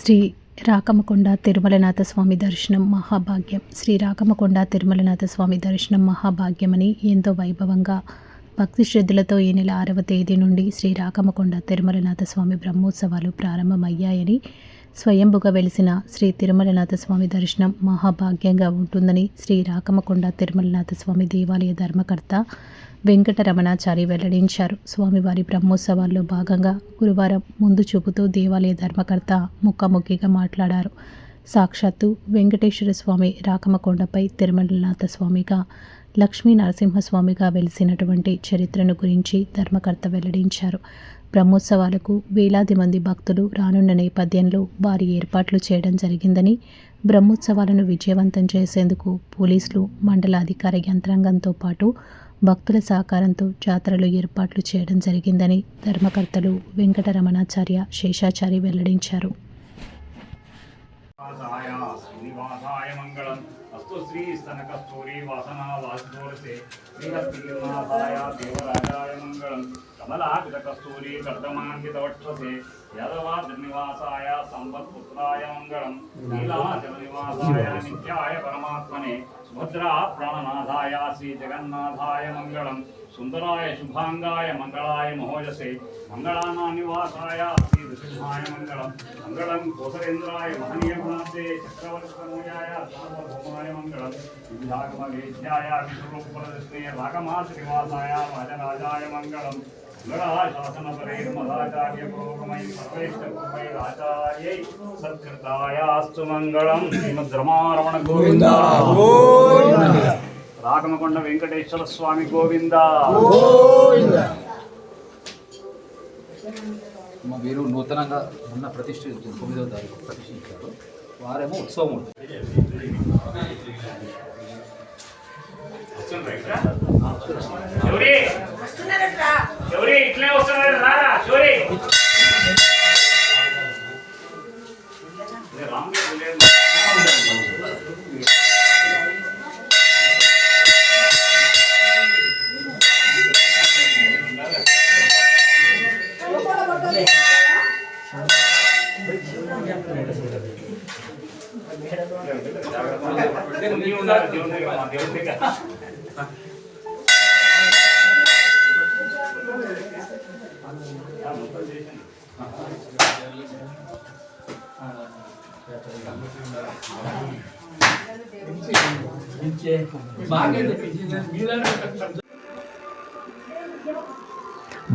శ్రీ రాకమకొండ తిరుమలనాథ స్వామి దర్శనం మహాభాగ్యం. శ్రీ రాకమకొండ తిరుమలనాథ స్వామి దర్శనం మహాభాగ్యమని ఎంతో వైభవంగా భక్తి శ్రద్ధలతో ఈ నెల 6వ తేదీ నుండి శ్రీ రాకమకొండ తిరుమలనాథ స్వామి బ్రహ్మోత్సవాలు ప్రారంభమయ్యాయని, స్వయంభుగా వెలిసిన శ్రీ తిరుమలనాథ స్వామి దర్శనం మహాభాగ్యంగా ఉంటుందని శ్రీ రాకమకొండ తిరుమలనాథ స్వామి దేవాలయ ధర్మకర్త వెంకటరమణాచారి వెల్లడించారు. స్వామివారి బ్రహ్మోత్సవాల్లో భాగంగా గురువారం ముందు చూపుతూ దేవాలయ ధర్మకర్త ముఖాముఖిగా మాట్లాడారు. సాక్షాత్తు వెంకటేశ్వర స్వామి రాకమకొండపై తిరుమలనాథ స్వామిగా, లక్ష్మీ నరసింహస్వామిగా వెలిసినటువంటి చరిత్రను గురించి ధర్మకర్త వెల్లడించారు. బ్రహ్మోత్సవాలకు వేలాది మంది భక్తులు రానున్న నేపథ్యంలో భారీ ఏర్పాట్లు చేయడం జరిగిందని, బ్రహ్మోత్సవాలను విజయవంతం చేసేందుకు పోలీసులు, మండలాధికార యంత్రాంగంతో పాటు భక్తుల సహకారంతో జాతరలు ఏర్పాట్లు చేయడం జరిగిందని ధర్మకర్తలు వెంకటరమణాచార్య, శేషాచారి వెల్లడించారు. अस्तु श्री स्तनकस्तूरी वासना वासुदोरसे श्रीहस्तीर्नाथाय देवराजाय मंगलम कमलाकृतकस्तूरी कर्दमान्वितवक्षसे यादवाद्रिनिवासाय संपत्पुत्राय मंगलम नीलाचलनिवासाय नित्याय परमात्मने भद्रा प्राणनाथाय श्री जगन्नाथाय मंगलम सुंदराय शुभांगाय मंगलाय महोजसे मंगलानां निवासाय श्री नृसिंहाय मंगलम मंगलम कोसलेन्द्राय महनीय गुणाब्दे चक्रवर्तनोयाय सार्वभौमाय मंगलम विद्यागमवेद्याय विष्णुरूपप्रदर्शने रागमाश्रीनिवासाय राजराजाय मंगलम मंगलाय शासनपरे मदाचार्य पुरोगमयि सर्वेष्टपूर्वैराचार्यै सत्कृतायास्तु मंगलम श्रीमद्रमारमण गोविंद गोविंद రాకమకొండ వెంకటేశ్వర స్వామి గోవింద గోవింద. మా వీరు నూతనంగా ఉన్న ప్రతిష్ఠించారు, 9వ తారీఖు ప్రతిష్ఠించారు. వారేమో ఉత్సవం ఉంటుంది. ఇట్లే వస్తున్నారు రారా శౌరి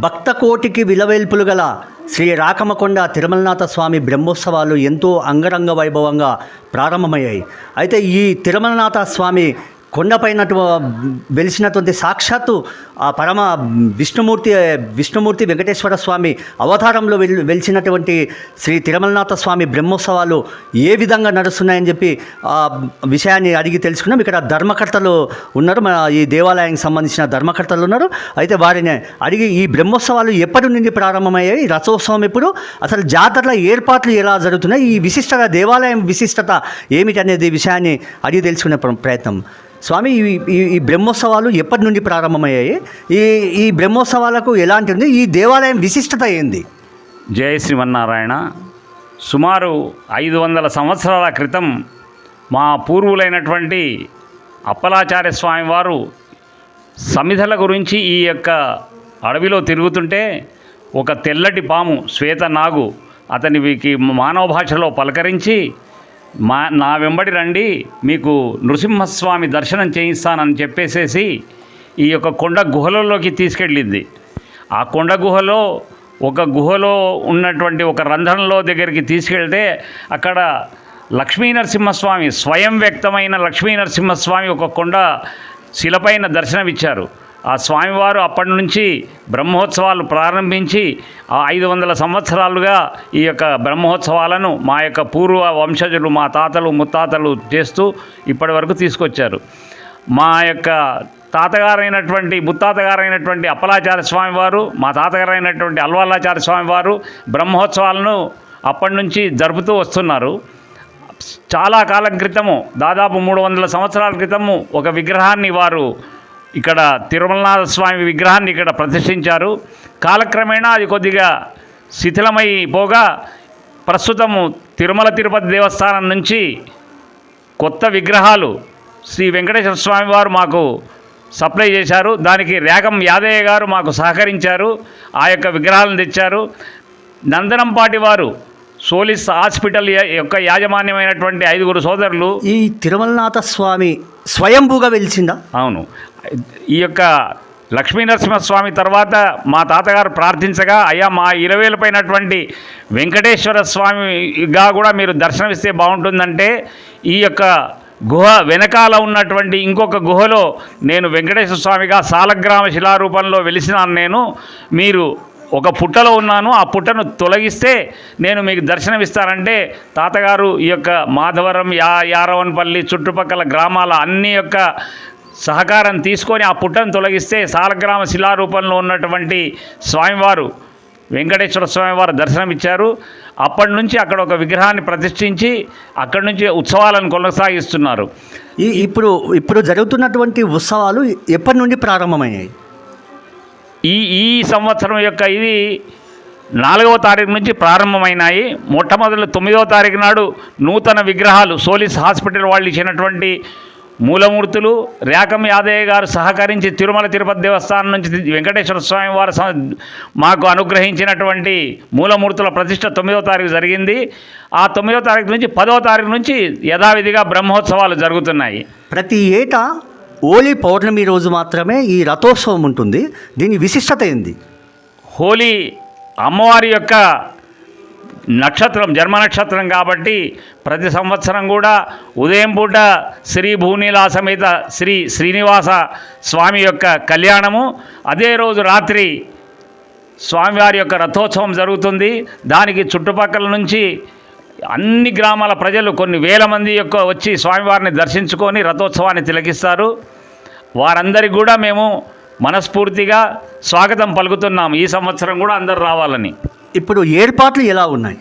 భక్త కోటికి విలవేల్పులు గల శ్రీ రాకమకొండ తిరుమలనాథ స్వామి బ్రహ్మోత్సవాలు ఎంతో అంగరంగ వైభవంగా ప్రారంభమయ్యాయి. అయితే ఈ తిరుమలనాథ స్వామి కొండపైన వెలిసినటువంటి సాక్షాత్తు ఆ పరమ విష్ణుమూర్తి వెంకటేశ్వర స్వామి అవతారంలో వెలిసినటువంటి శ్రీ తిరుమలనాథ స్వామి బ్రహ్మోత్సవాలు ఏ విధంగా నడుస్తున్నాయని చెప్పి ఆ విషయాన్ని అడిగి తెలుసుకున్నాం. ఇక్కడ ధర్మకర్తలు ఉన్నారు, మన ఈ దేవాలయానికి సంబంధించిన ధర్మకర్తలు ఉన్నారు. అయితే వారిని అడిగి ఈ బ్రహ్మోత్సవాలు ఎప్పటి నుండి ప్రారంభమయ్యాయి, రథోత్సవం ఎప్పుడు, అసలు జాతరల ఏర్పాట్లు ఎలా జరుగుతున్నాయి, ఈ విశిష్టత, దేవాలయం విశిష్టత ఏమిటి అనేది విషయాన్ని అడిగి తెలుసుకునే ప్రయత్నం. స్వామి, ఈ బ్రహ్మోత్సవాలు ఎప్పటి నుండి ప్రారంభమయ్యాయి, ఈ బ్రహ్మోత్సవాలకు ఎలాంటి ఉంది, ఈ దేవాలయం విశిష్టత ఏంది? జయ శ్రీమన్నారాయణ. సుమారు 500 సంవత్సరాల క్రితం మా పూర్వులైనటువంటి అప్పలాచార్య స్వామి వారు సమిధల గురించి ఈ యొక్క అడవిలో తిరుగుతుంటే ఒక తెల్లటి పాము, శ్వేత నాగు, అతనికి మానవ భాషలో పలకరించి, నా వెంబడి రండి, మీకు నృసింహస్వామి దర్శనం చేయిస్తానని చెప్పేసేసి ఈ యొక్క కొండ గుహలలోకి తీసుకెళ్ళింది. ఆ కొండ గుహలో ఉన్నటువంటి ఒక రంధ్రంలో దగ్గరికి తీసుకెళ్తే అక్కడ లక్ష్మీ నరసింహస్వామి, స్వయం వ్యక్తమైన లక్ష్మీ నరసింహస్వామి ఒక కొండ శిలపైన దర్శనమిచ్చారు. ఆ స్వామివారు అప్పటి నుంచి బ్రహ్మోత్సవాలు ప్రారంభించి 500 సంవత్సరాలుగా ఈ యొక్క బ్రహ్మోత్సవాలను మా యొక్క పూర్వ వంశజులు, మా తాతలు ముత్తాతలు చేస్తూ ఇప్పటి వరకు తీసుకొచ్చారు. మా యొక్క ముత్తాతగారైనటువంటి అప్పలాచార్య స్వామివారు, మా తాతగారైనటువంటి అల్వాలాచార్య స్వామివారు బ్రహ్మోత్సవాలను అప్పటి నుంచి జరుపుతూ వస్తున్నారు. చాలా కాలం క్రితము, దాదాపు 300 సంవత్సరాల క్రితము ఒక విగ్రహాన్ని వారు ఇక్కడ తిరుమలనాథ స్వామి విగ్రహాన్ని ఇక్కడ ప్రతిష్ఠించారు. కాలక్రమేణా అది కొద్దిగా శిథిలమైపోగా ప్రస్తుతము తిరుమల తిరుపతి దేవస్థానం నుంచి కొత్త విగ్రహాలు శ్రీ వెంకటేశ్వర స్వామి వారు మాకు సప్లై చేశారు. దానికి రేగం యాదయ్య గారు మాకు సహకరించారు, ఆ యొక్క విగ్రహాలను తెచ్చారు. నందనంపాటి వారు సోలిస్ హాస్పిటల్ యొక్క యాజమాన్యమైనటువంటి 5 సోదరులు. ఈ తిరుమలనాథ స్వామి స్వయంభూగా వెలిసిందా? అవును. ఈ యొక్క లక్ష్మీనరసింహస్వామి తర్వాత మా తాతగారు ప్రార్థించగా, అయ్యా మా 20,000 పైనటువంటి వెంకటేశ్వర స్వామిగా కూడా మీరు దర్శనమిస్తే బాగుంటుందంటే, ఈ యొక్క గుహ వెనకాల ఉన్నటువంటి ఇంకొక గుహలో నేను వెంకటేశ్వర స్వామిగా సాలగ్రామ శిలారూపంలో వెలిసినాను. మీరు ఒక పుట్టలో ఉన్నాను, ఆ పుట్టను తొలగిస్తే నేను మీకు దర్శనమిస్తానంటే, తాతగారు ఈ యొక్క మాధవరం, యారవన్పల్లి చుట్టుపక్కల గ్రామాల అన్ని యొక్క సహకారం తీసుకొని ఆ పుట్టను తొలగిస్తే సాలగ్రామ శిలారూపంలో ఉన్నటువంటి స్వామివారు వెంకటేశ్వర స్వామివారు దర్శనమిచ్చారు. అప్పటి నుంచి అక్కడ ఒక విగ్రహాన్ని ప్రతిష్ఠించి అక్కడి నుంచి ఉత్సవాలను కొనసాగిస్తున్నారు. ఇప్పుడు జరుగుతున్నటువంటి ఉత్సవాలు ఎప్పటి నుండి ప్రారంభమయ్యాయి? ఈ సంవత్సరం యొక్క ఇది 4వ తారీఖు నుంచి ప్రారంభమైనాయి. మొట్టమొదటి 9వ తారీఖు నాడు నూతన విగ్రహాలు సోలిస్ హాస్పిటల్ వాళ్ళు ఇచ్చినటువంటి మూలమూర్తులు, రేకం యాదయ్య గారు సహకరించి తిరుమల తిరుపతి దేవస్థానం నుంచి వెంకటేశ్వర స్వామి వారు మాకు అనుగ్రహించినటువంటి మూలమూర్తుల ప్రతిష్ట 9వ తారీఖు జరిగింది. ఆ 9వ తారీఖు నుంచి 10వ తారీఖు నుంచి యథావిధిగా బ్రహ్మోత్సవాలు జరుగుతున్నాయి. ప్రతి ఏటా హోలీ పౌర్ణమి రోజు మాత్రమే ఈ రథోత్సవం ఉంటుంది. దీని విశిష్టత ఏంది? హోలీ అమ్మవారి యొక్క నక్షత్రం, జన్మ నక్షత్రం కాబట్టి ప్రతి సంవత్సరం కూడా ఉదయం పూట శ్రీ భూనీలా సమేత శ్రీ శ్రీనివాస స్వామి యొక్క కళ్యాణము, అదే రోజు రాత్రి స్వామివారి యొక్క రథోత్సవం జరుగుతుంది. దానికి చుట్టుపక్కల నుంచి అన్ని గ్రామాల ప్రజలు కొన్ని వేల మంది యొక్క వచ్చి స్వామివారిని దర్శించుకొని రథోత్సవాన్ని తిలకిస్తారు. వారందరికీ కూడా మేము మనస్ఫూర్తిగా స్వాగతం పలుకుతున్నాం. ఈ సంవత్సరం కూడా అందరూ రావాలని. ఇప్పుడు ఏర్పాట్లు ఎలా ఉన్నాయి?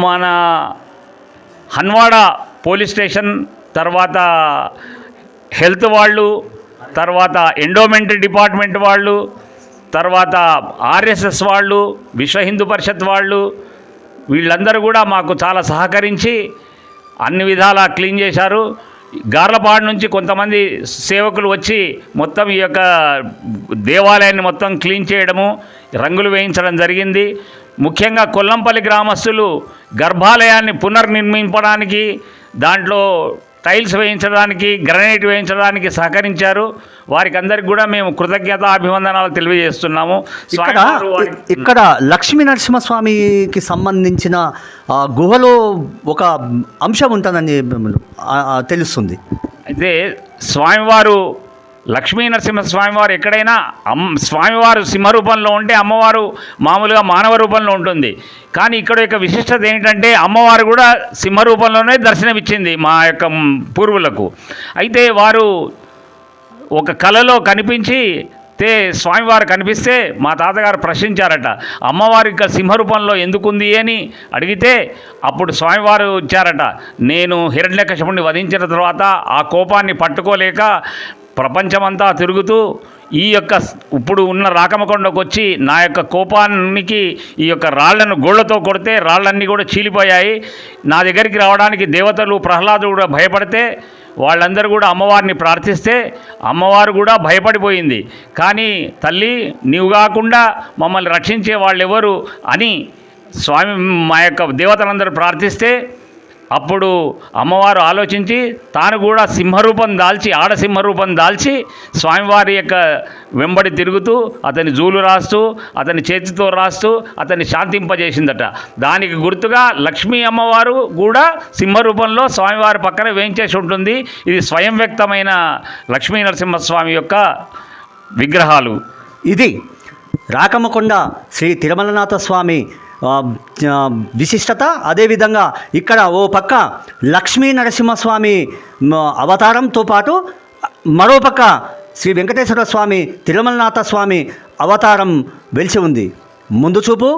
మన హన్వాడ పోలీస్ స్టేషన్, తర్వాత హెల్త్ వాళ్ళు, తర్వాత ఎండోమెంట్ డిపార్ట్మెంట్ వాళ్ళు, తర్వాత ఆర్ఎస్ఎస్ వాళ్ళు, విశ్వ హిందూ పరిషత్ వాళ్ళు, వీళ్ళందరూ కూడా మాకు చాలా సహకరించి అన్ని విధాలా క్లీన్ చేశారు. గార్లపాడు నుంచి కొంతమంది సేవకులు వచ్చి మొత్తం ఈ యొక్క దేవాలయాన్ని మొత్తం క్లీన్ చేయడము, రంగులు వేయించడం జరిగింది. ముఖ్యంగా కొల్లంపల్లి గ్రామస్తులు గర్భాలయాన్ని పునర్నిర్మింపడానికి, దాంట్లో టైల్స్ వేయించడానికి, గ్రనైట్ వేయించడానికి సహకరించారు. వారికి అందరికి కూడా మేము కృతజ్ఞత అభివందనాలు తెలియజేస్తున్నాము. ఇక్కడ లక్ష్మీ నరసింహస్వామికి సంబంధించిన గుహలో ఒక అంశం ఉంటుందని తెలుస్తుంది. అయితే స్వామివారు లక్ష్మీ నరసింహస్వామివారు ఎక్కడైనా స్వామివారు సింహరూపంలో ఉంటే అమ్మవారు మామూలుగా మానవ రూపంలో ఉంటుంది. కానీ ఇక్కడ యొక్క విశిష్టత ఏంటంటే అమ్మవారు కూడా సింహరూపంలోనే దర్శనమిచ్చింది మా యొక్క పూర్వులకు. అయితే వారు ఒక కలలో కనిపించి స్వామివారు కనిపిస్తే మా తాతగారు ప్రశ్నించారట, అమ్మవారి యొక్క సింహరూపంలో ఎందుకుంది అని అడిగితే అప్పుడు స్వామివారు ఇచ్చారట, నేను హిరణ్యకశిపుణ్ణి వధించిన తర్వాత ఆ కోపాన్ని పట్టుకోలేక ప్రపంచమంతా తిరుగుతూ ఈ యొక్క ఇప్పుడు ఉన్న రాకమకొండకు వచ్చి నా యొక్క కోపానికి ఈ యొక్క రాళ్లను గోళ్లతో కొడితే రాళ్ళన్నీ కూడా చీలిపోయాయి. నా దగ్గరికి రావడానికి దేవతలు, ప్రహ్లాదుడు కూడా భయపడితే వాళ్ళందరూ కూడా అమ్మవారిని ప్రార్థిస్తే అమ్మవారు కూడా భయపడిపోయింది. కానీ తల్లి నీవు కాకుండా మమ్మల్ని రక్షించే వాళ్ళు ఎవరు అని స్వామి మా యొక్క దేవతలందరూ ప్రార్థిస్తే అప్పుడు అమ్మవారు ఆలోచించి తాను కూడా సింహరూపం దాల్చి, ఆడసింహరూపం దాల్చి స్వామివారి యొక్క వెంబడి తిరుగుతూ అతని జూలు రాస్తూ, అతని చేతితో రాస్తూ అతన్ని శాంతింపజేసిందట. దానికి గుర్తుగా లక్ష్మీ అమ్మవారు కూడా సింహరూపంలో స్వామివారి పక్కన వేయించేసి ఉంటుంది. ఇది స్వయం వ్యక్తమైన లక్ష్మీ నరసింహస్వామి యొక్క విగ్రహాలు. ఇది రాకమకొండ శ్రీ తిరుమలనాథ స్వామి విశిష్టత. అదేవిధంగా ఇక్కడ ఓ పక్క లక్ష్మీ నరసింహస్వామి అవతారంతో పాటు మరోపక్క శ్రీ వెంకటేశ్వర స్వామి, తిరుమలనాథ స్వామి అవతారం వెలిసి ఉంది. ముందు చూపు